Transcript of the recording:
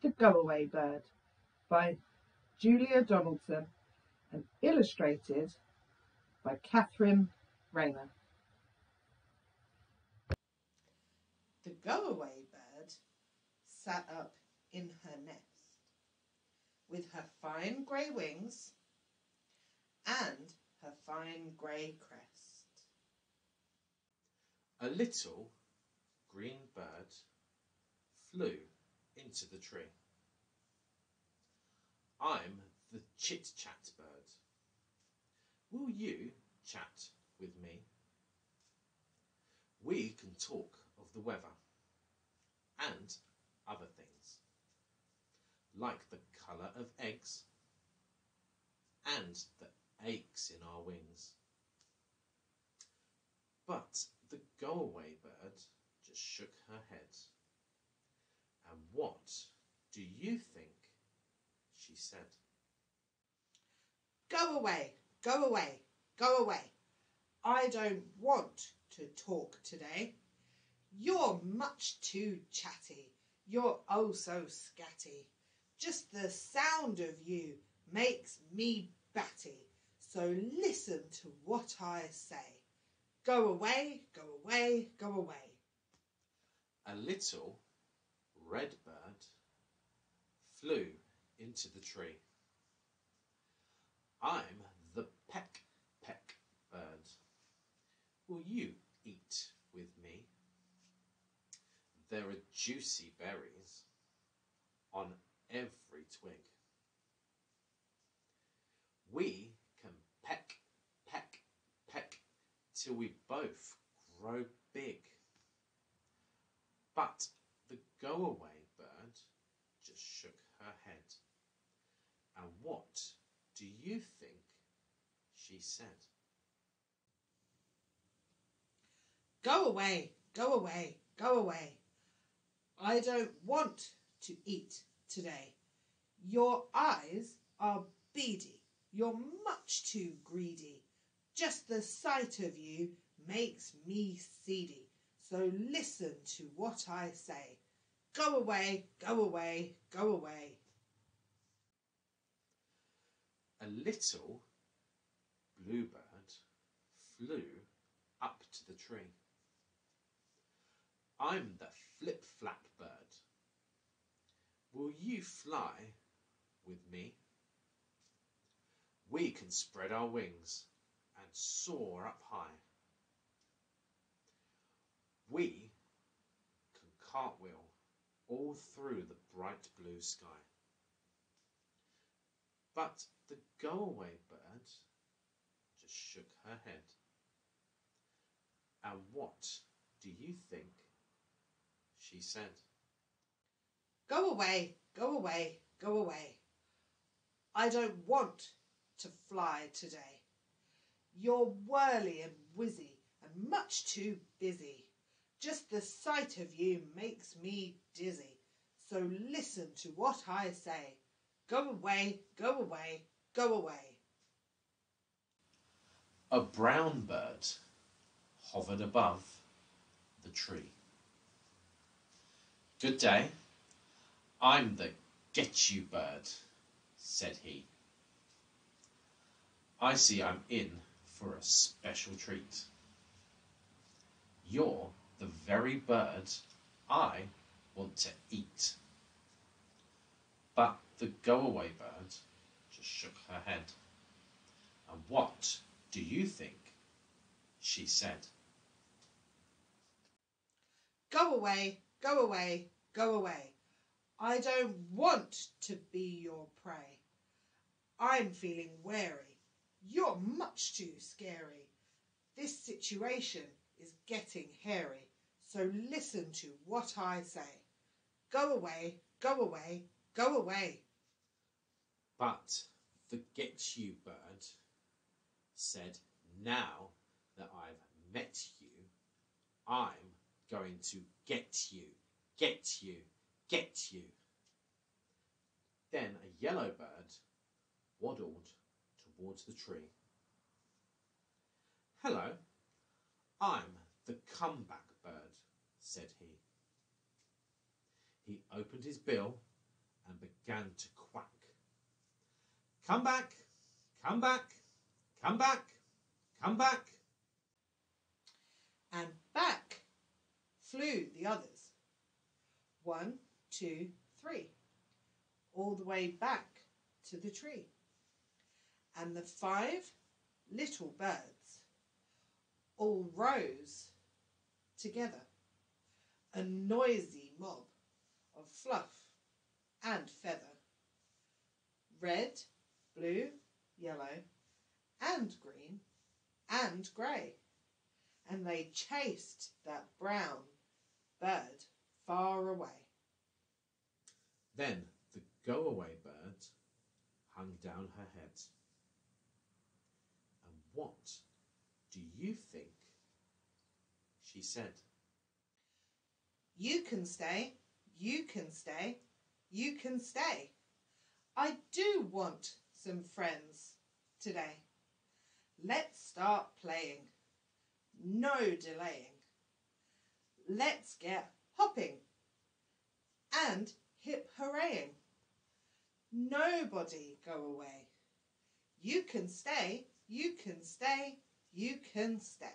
The Go-Away Bird by Julia Donaldson and illustrated by Catherine Rayner. The go-away bird sat up in her nest with her fine grey wings and her fine grey crest. A little green bird flew into the tree. I'm the chit-chat bird. Will you chat with me? We can talk of the weather and other things, like the colour of eggs and the aches in our wings. But the go-away bird just shook her head. And what do you think she said? Go away, go away, go away. I don't want to talk today. You're much too chatty. You're oh so scatty. Just the sound of you makes me batty. So listen to what I say. Go away, go away, go away. A little red bird flew into the tree. I'm the peck-peck bird. Will you eat with me? There are juicy berries on every twig. We can peck, peck, peck till we both grow big. But the go-away bird just shook her head. And what do you think she said? Go away, go away, go away. I don't want to eat today. Your eyes are beady. You're much too greedy. Just the sight of you makes me seedy. So listen to what I say. Go away, go away, go away. A little bluebird flew up to the tree. I'm the flip-flap bird. Will you fly with me? We can spread our wings and soar up high. We can cartwheel all through the bright blue sky. But the go-away bird just shook her head. And what do you think she said? Go away, go away, go away. I don't want to fly today. You're whirly and whizzy and much too busy. Just the sight of you makes me dizzy. So listen to what I say. Go away, go away, go away. A brown bird hovered above the tree. Good day. I'm the get you bird, said he. I see I'm in for a special treat. You're the very bird I want to eat. But the go-away bird just shook her head. And what do you think she said? Go away, go away, go away. I don't want to be your prey. I'm feeling wary. You're much too scary. This situation is getting hairy. So listen to what I say. Go away, go away, go away. But the get you bird said, now that I've met you, I'm going to get you, get you, get you. Then a yellow bird waddled towards the tree. Hello, I'm the comeback bird, said he. He opened his bill and began to quack. Come back, come back, come back, come back. And back flew the others. 1, 2, 3, all the way back to the tree. And the 5 little birds all rose together, a noisy mob of fluff and feather, red, blue, yellow, and green, and grey, and they chased that brown bird far away. Then the go-away bird hung down her head. And what do you think she said? You can stay, you can stay, you can stay. I do want some friends today. Let's start playing. No delaying. Let's get hopping and hip hurraying. Nobody go away. You can stay, you can stay, you can stay.